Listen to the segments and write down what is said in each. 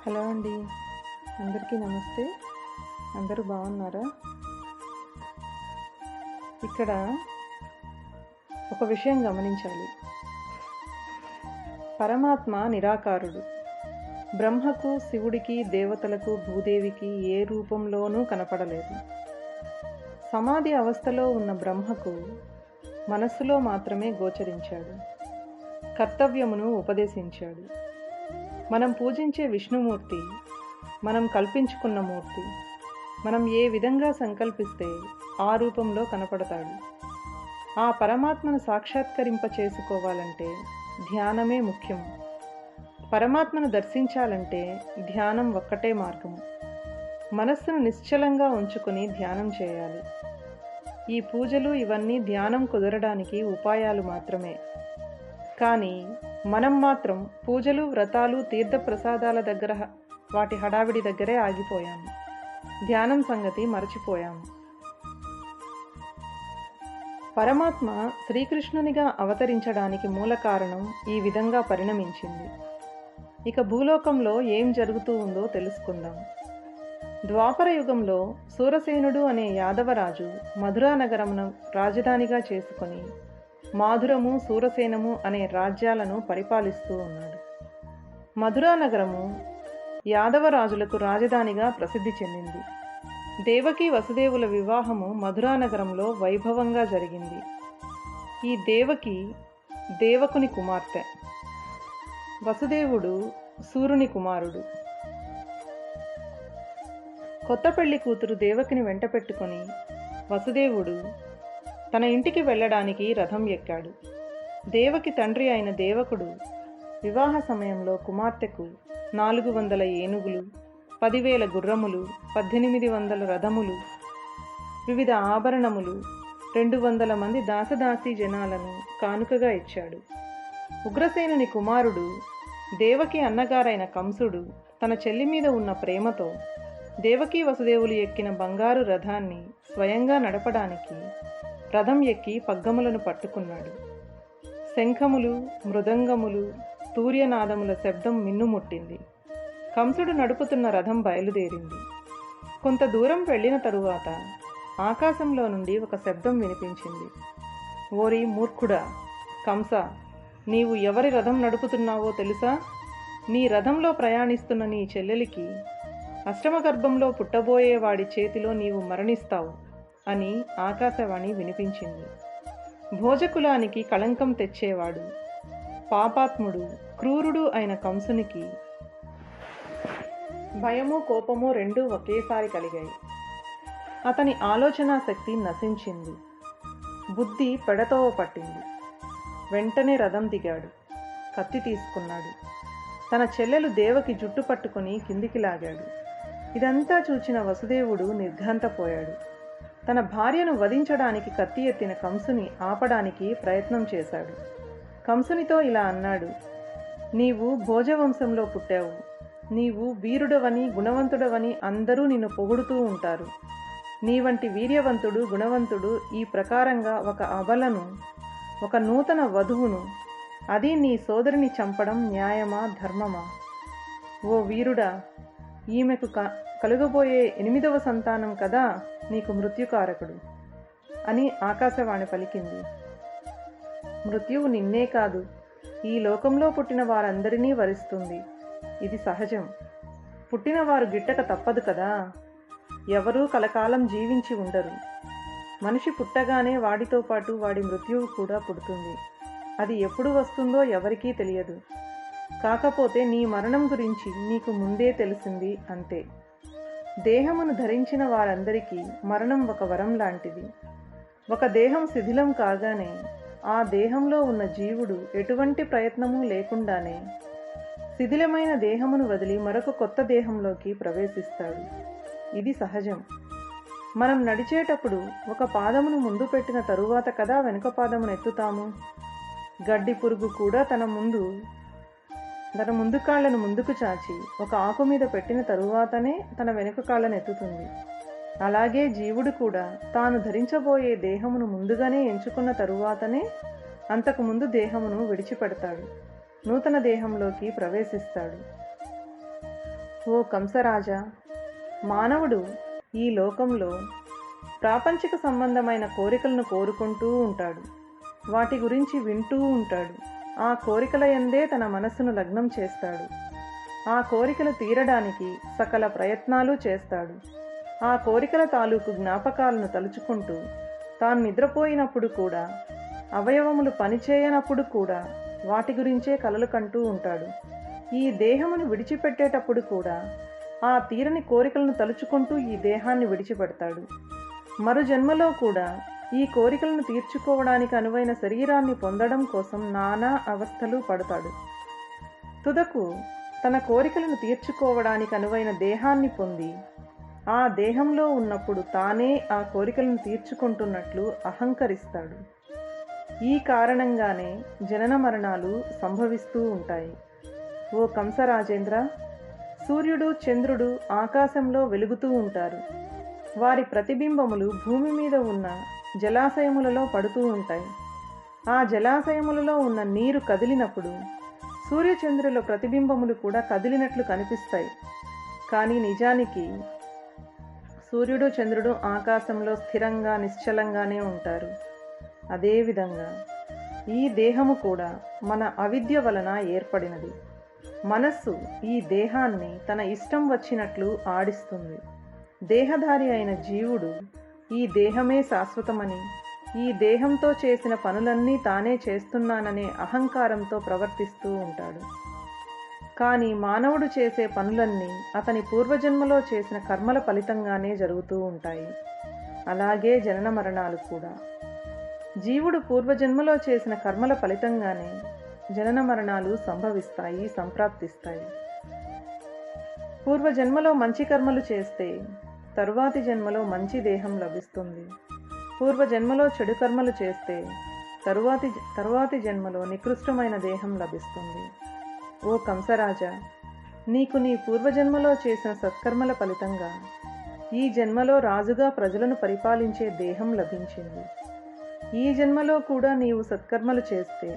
Hello అండి, అందరికీ నమస్తే. అందరూ బాగున్నారా? ఇక్కడ ఒక విషయం గమనించాలి. పరమాత్మ నిరాకారుడు. బ్రహ్మకు, శివుడికి, దేవతలకు, భూదేవికి ఏ రూపంలోనూ కనపడలేదు. సమాధి అవస్థలో ఉన్న బ్రహ్మకు మనస్సులో మాత్రమే గోచరించాడు. కర్తవ్యమును ఉపదేశించాడు. మనం పూజించే విష్ణుమూర్తి మనం కల్పించుకున్న మూర్తి. మనం ఏ విధంగా సంకల్పిస్తే ఆ రూపంలో కనపడతాడు. ఆ పరమాత్మను సాక్షాత్కరింప చేసుకోవాలంటే ధ్యానమే ముఖ్యం. పరమాత్మను దర్శించాలంటే ధ్యానం ఒక్కటే మార్గము. మనస్సును నిశ్చలంగా ఉంచుకొని ధ్యానం చేయాలి. ఈ పూజలు ఇవన్నీ ధ్యానం కుదరడానికి ఉపాయాలు మాత్రమే. కానీ మనం మాత్రం పూజలు, వ్రతాలు, తీర్థప్రసాదాల దగ్గర వాటి హడావిడి దగ్గరే ఆగిపోయాము. ధ్యానం సంగతి మరచిపోయాము. పరమాత్మ శ్రీకృష్ణునిగా అవతరించడానికి మూల కారణం ఈ విధంగా పరిణమించింది. ఇక భూలోకంలో ఏం జరుగుతూ ఉందో తెలుసుకుందాం. ద్వాపర యుగంలో సూరసేనుడు అనే యాదవరాజు మధురా నగరమును రాజధానిగా చేసుకొని మాధురము, సూరసేనము అనే రాజ్యాలను పరిపాలిస్తూ ఉన్నాడు. మధురా నగరము యాదవరాజులకు రాజధానిగా ప్రసిద్ధి చెందింది. దేవకి వసుదేవుల వివాహము మధురా నగరంలో వైభవంగా జరిగింది. ఈ దేవకి దేవకుని కుమార్తె, వసుదేవుడు సూరుని కుమారుడు. కొత్త పెళ్లి కూతురు దేవకిని వెంట పెట్టుకొని వసుదేవుడు తన ఇంటికి వెళ్ళడానికి రథం ఎక్కాడు. దేవకి తండ్రి అయిన దేవకుడు వివాహ సమయంలో కుమార్తెకు 400 ఏనుగులు, 10,000 గుర్రములు, 1800 రథములు, వివిధ ఆభరణములు, 200 మంది దాసదాసీ జనాలను కానుకగా ఇచ్చాడు. ఉగ్రసేనుని కుమారుడు దేవకి అన్నగారైన కంసుడు తన చెల్లి మీద ఉన్న ప్రేమతో దేవకీ వసుదేవులు ఎక్కిన బంగారు రథాన్ని స్వయంగా నడపడానికి రథం ఎక్కి పగ్గములను పట్టుకున్నాడు. శంఖములు, మృదంగములు, తూర్యనాదముల శబ్దం మిన్నుముట్టింది. కంసుడు నడుపుతున్న రథం బయలుదేరింది. కొంత దూరం వెళ్ళిన తరువాత ఆకాశంలో నుండి ఒక శబ్దం వినిపించింది. ఓరి మూర్ఖుడా కంస, నీవు ఎవరి రథం నడుపుతున్నావో తెలుసా? నీ రథంలో ప్రయాణిస్తున్న నీ చెల్లెలికి అష్టమగర్భంలో పుట్టబోయే వాడి చేతిలో నీవు మరణిస్తావు అని ఆకాశవాణి వినిపించింది. భోజకులానికి కళంకం తెచ్చేవాడు, పాపాత్ముడు, క్రూరుడు అయిన కంసునికి భయము, కోపము రెండూ ఒకేసారి కలిగాయి. అతని ఆలోచనా శక్తి నశించింది. బుద్ధి పెడతోవ పట్టింది. వెంటనే రథం దిగాడు. కత్తి తీసుకున్నాడు. తన చెల్లెలు దేవకి జుట్టు పట్టుకుని కిందికి లాగాడు. ఇదంతా చూచిన వసుదేవుడు నిర్ఘాంతపోయాడు. తన భార్యను వధించడానికి కత్తి ఎత్తిన కంసుని ఆపడానికి ప్రయత్నం చేశాడు. కంసునితో ఇలా అన్నాడు: నీవు భోజవంశంలో పుట్టావు. నీవు వీరుడవని, గుణవంతుడవని అందరూ నిన్ను పొగుడుతూ ఉంటారు. నీ వంటి వీర్యవంతుడు, గుణవంతుడు ఈ ప్రకారంగా ఒక అబలను, ఒక నూతన వధువును, అది నీ సోదరిని చంపడం న్యాయమా, ధర్మమా? ఓ వీరుడా, ఈమెకు కలుగబోయే 8వ సంతానం కదా నీకు మృత్యుకారకుడు అని ఆకాశవాణి పలికింది. మృత్యువు నిన్నే కాదు, ఈ లోకంలో పుట్టిన వారందరినీ వరిస్తుంది. ఇది సహజం. పుట్టినవారు గిట్టక తప్పదు కదా. ఎవరూ కలకాలం జీవించి ఉండరు. మనిషి పుట్టగానే వాడితో పాటు వాడి మృత్యువు కూడా పుడుతుంది. అది ఎప్పుడు వస్తుందో ఎవరికీ తెలియదు. కాకపోతే నీ మరణం గురించి నీకు ముందే తెలిసింది అంతే. దేహమును ధరించిన వారందరికీ మరణం ఒక వరం లాంటిది. ఒక దేహం శిథిలం కాగానే ఆ దేహంలో ఉన్న జీవుడు ఎటువంటి ప్రయత్నము లేకుండానే శిథిలమైన దేహమును వదిలి మరొక కొత్త దేహంలోకి ప్రవేశిస్తాడు. ఇది సహజం. మనం నడిచేటప్పుడు ఒక పాదమును ముందు పెట్టిన తరువాత కదా వెనుక పాదమును ఎత్తుతాము. గడ్డి పురుగు కూడా తన ముందు కాళ్లను ముందుకు చాచి ఒక ఆకు మీద పెట్టిన తరువాతనే తన వెనుక కాళ్లను ఎత్తుతుంది. అలాగే జీవుడు కూడా తాను ధరించబోయే దేహమును ముందుగానే ఎంచుకున్న తరువాతనే అంతకుముందు దేహమును విడిచిపెడతాడు. నూతన దేహంలోకి ప్రవేశిస్తాడు. ఓ కంసరాజా, మానవుడు ఈ లోకంలో ప్రాపంచిక సంబంధమైన కోరికలను కోరుకుంటూ ఉంటాడు. వాటి గురించి వింటూ ఉంటాడు. ఆ కోరికల యందే తన మనస్సును లగ్నం చేస్తాడు. ఆ కోరికలు తీరడానికి సకల ప్రయత్నాలు చేస్తాడు. ఆ కోరికల తాలూకు జ్ఞాపకాలను తలుచుకుంటూ తాను నిద్రపోయినప్పుడు కూడా, అవయవములు పనిచేయనప్పుడు కూడా వాటి గురించే కలలు కంటూ ఉంటాడు. ఈ దేహమును విడిచిపెట్టేటప్పుడు కూడా ఆ తీరని కోరికలను తలుచుకుంటూ ఈ దేహాన్ని విడిచిపెడతాడు. మరు జన్మలో కూడా ఈ కోరికలను తీర్చుకోవడానికి అనువైన శరీరాన్ని పొందడం కోసం నానా అవస్థలు పడతాడు. తుదకు తన కోరికలను తీర్చుకోవడానికి అనువైన దేహాన్ని పొంది ఆ దేహంలో ఉన్నప్పుడు తానే ఆ కోరికలను తీర్చుకుంటున్నట్లు అహంకరిస్తాడు. ఈ కారణంగానే జనన మరణాలు సంభవిస్తూ ఉంటాయి. ఓ కంసరాజేంద్ర, సూర్యుడు, చంద్రుడు ఆకాశంలో వెలుగుతూ ఉంటారు. వారి ప్రతిబింబములు భూమి మీద ఉన్న జలాశయములలో పడుతూ ఉంటాయి. ఆ జలాశయములలో ఉన్న నీరు కదిలినప్పుడు సూర్యచంద్రుల ప్రతిబింబములు కూడా కదిలినట్లు కనిపిస్తాయి. కానీ నిజానికి సూర్యుడు, చంద్రుడు ఆకాశంలో స్థిరంగా నిశ్చలంగానే ఉంటారు. అదేవిధంగా ఈ దేహము కూడా మన అవిద్య వలన ఏర్పడినది. మనస్సు ఈ దేహాన్ని తన ఇష్టం వచ్చినట్లు ఆడిస్తుంది. దేహధారి అయిన జీవుడు ఈ దేహమే శాశ్వతమని, ఈ దేహంతో చేసిన పనులన్నీ తానే చేస్తున్నాననే అహంకారంతో ప్రవర్తిస్తూ ఉంటాడు. కానీ మానవుడు చేసే పనులన్నీ అతని పూర్వజన్మలో చేసిన కర్మల ఫలితంగానే జరుగుతూ ఉంటాయి. అలాగే జనన మరణాలు కూడా జీవుడు పూర్వజన్మలో చేసిన కర్మల ఫలితంగానే జనన మరణాలు సంభవిస్తాయి, సంప్రాప్తిస్తాయి. పూర్వజన్మలో మంచి కర్మలు చేస్తే తరువాతి జన్మలో మంచి దేహం లభిస్తుంది. పూర్వజన్మలో చెడు కర్మలు చేస్తే తరువాతి జన్మలో నికృష్టమైన దేహం లభిస్తుంది. ఓ కంసరాజా, నీకు నీ పూర్వజన్మలో చేసిన సత్కర్మల ఫలితంగా ఈ జన్మలో రాజుగా ప్రజలను పరిపాలించే దేహం లభించింది. ఈ జన్మలో కూడా నీవు సత్కర్మలు చేస్తే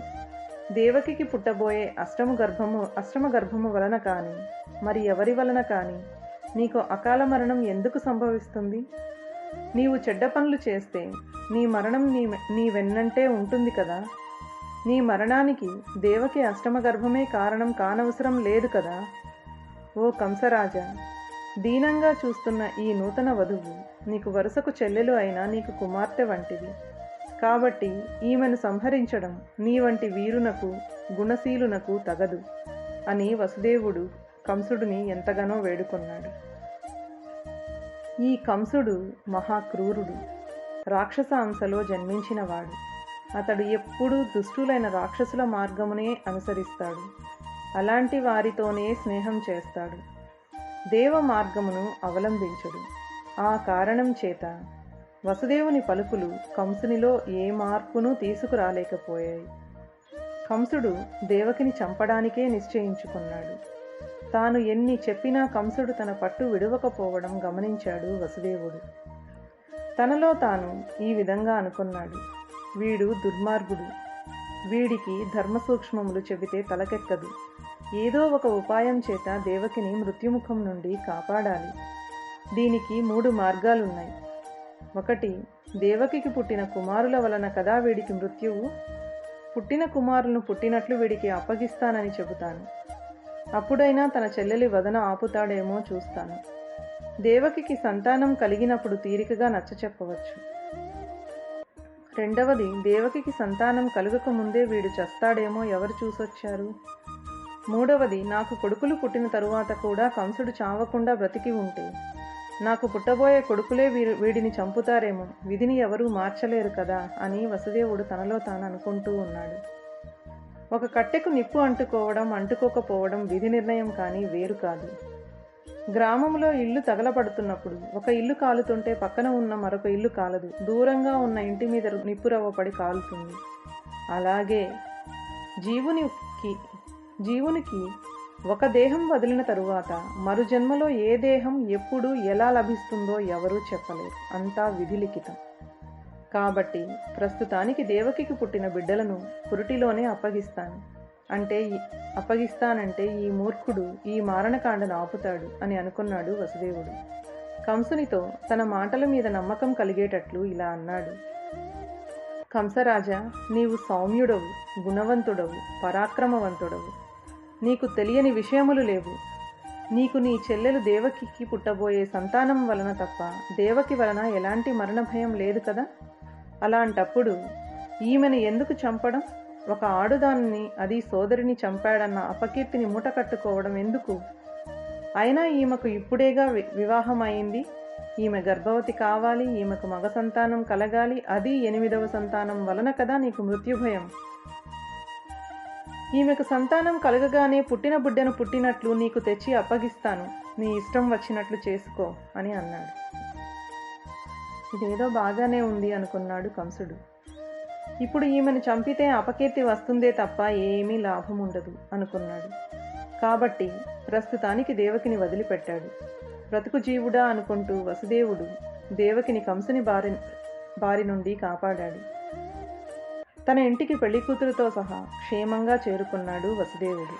దేవకికి పుట్టబోయే అష్టమ గర్భము వలన కానీ మరి ఎవరి వలన కానీ నీకు అకాల మరణం ఎందుకు సంభవిస్తుంది? నీవు చెడ్డ పనులు చేస్తే నీ మరణం నీ వెన్నంటే ఉంటుంది కదా. నీ మరణానికి దేవకి అష్టమ గర్భమే కారణం కానవసరం లేదు కదా. ఓ కంసరాజా, దీనంగా చూస్తున్న ఈ నూతన వధువు నీకు వరుసకు చెల్లెలు అయినా నీకు కుమార్తె వంటిది. కాబట్టి ఈమెను సంహరించడం నీ వంటి వీరునకు, గుణశీలునకు తగదు అని వసుదేవుడు కంసుడిని ఎంతగానో వేడుకొన్నాడు. ఈ కంసుడు మహాక్రూరుడు, రాక్షస అంశలో జన్మించినవాడు. అతడు ఎప్పుడూ దుష్టులైన రాక్షసుల మార్గమునే అనుసరిస్తాడు. అలాంటి వారితోనే స్నేహం చేస్తాడు. దేవ మార్గమును అవలంబించడు. ఆ కారణం చేత వసుదేవుని పలుకులు కంసునిలో ఏ మార్పును తీసుకురాలేకపోయాయి. కంసుడు దేవకిని చంపడానికే నిశ్చయించుకున్నాడు. తాను ఎన్ని చెప్పినా కంసుడు తన పట్టు విడవకపోవడం గమనించాడు వసుదేవుడు. తనలో తాను ఈ విధంగా అనుకున్నాడు: వీడు దుర్మార్గుడు, వీడికి ధర్మ సూక్ష్మములు చెబితే తలకెక్కదు. ఏదో ఒక ఉపాయం చేత దేవకిని మృత్యుముఖం నుండి కాపాడాలి. దీనికి 3 మార్గాలున్నాయి. 1, దేవకికి పుట్టిన కుమారుల వలన కదా వీడికి మృత్యువు. పుట్టిన కుమారులను పుట్టినట్లు వీడికి అప్పగిస్తానని చెబుతాను. అప్పుడైనా తన చెల్లెలి వదన ఆపుతాడేమో చూస్తాను. దేవకికి సంతానం కలిగినప్పుడు తీరికగా నచ్చచెప్పవచ్చు. 2, దేవకికి సంతానం కలుగకముందే వీడు చస్తాడేమో ఎవరు చూసొచ్చారు. 3, నాకు కొడుకులు పుట్టిన తరువాత కూడా కంసుడు చావకుండా బ్రతికి ఉంటే నాకు పుట్టబోయే కొడుకులే వీడిని చంపుతారేమో, విధిని ఎవరూ మార్చలేరు కదా అని వసుదేవుడు తనలో తాను అనుకుంటూ ఉన్నాడు. ఒక కట్టెకు నిప్పు అంటుకోవడం, అంటుకోకపోవడం విధి నిర్ణయం కానీ వేరు కాదు. గ్రామంలో ఇల్లు తగలబడుతున్నప్పుడు ఒక ఇల్లు కాలుతుంటే పక్కన ఉన్న మరొక ఇల్లు కాలదు, దూరంగా ఉన్న ఇంటి మీద నిప్పురవ్వ పడి కాలుతుంది. అలాగే జీవునికి ఒక దేహం వదిలిన తరువాత మరు జన్మలో ఏ దేహం ఎప్పుడు ఎలా లభిస్తుందో ఎవరూ చెప్పలేరు. అంతా విధిలిఖితం. కాబట్టి ప్రస్తుతానికి దేవకికి పుట్టిన బిడ్డలను పురిటిలోనే అప్పగిస్తాను. అంటే అప్పగిస్తానంటే ఈ మూర్ఖుడు ఈ మారణకాండను ఆపుతాడు అని అనుకున్నాడు వసుదేవుడు. కంసునితో తన మాటల మీద నమ్మకం కలిగేటట్లు ఇలా అన్నాడు. కంసరాజా, నీవు సౌమ్యుడవు, గుణవంతుడవు, పరాక్రమవంతుడవు. నీకు తెలియని విషయములు లేవు. నీకు నీ చెల్లెలు దేవకికి పుట్టబోయే సంతానం వలన తప్ప దేవకి వలన ఎలాంటి మరణ భయం లేదు కదా. అలాంటప్పుడు ఈమెను ఎందుకు చంపడం? ఒక ఆడుదాన్ని, అది సోదరిని చంపాడన్న అపకీర్తిని మూట కట్టుకోవడం ఎందుకు? అయినా ఈమెకు ఇప్పుడేగా వివాహం అయింది. ఈమె గర్భవతి కావాలి, ఈమెకు మగ సంతానం కలగాలి. అది 8వ సంతానం వలన కదా నీకు మృత్యుభయం. ఈమెకు సంతానం కలగగానే పుట్టిన బిడ్డను పుట్టినట్లు నీకు తెచ్చి అప్పగిస్తాను. నీ ఇష్టం వచ్చినట్లు చేసుకో అని అన్నాడు. ఇదేదో బాగానే ఉంది అనుకున్నాడు కంసుడు. ఇప్పుడు ఈమెను చంపితే అపకీర్తి వస్తుందే తప్ప ఏమీ లాభం ఉండదు అనుకున్నాడు. కాబట్టి ప్రస్తుతానికి దేవకిని వదిలిపెట్టాడు. బ్రతుకు జీవుడా అనుకుంటూ వసుదేవుడు దేవకిని కంసుని బారి నుండి కాపాడాడు. తన ఇంటికి పెళ్లికూతురుతో సహా క్షేమంగా చేరుకున్నాడు వసుదేవుడు.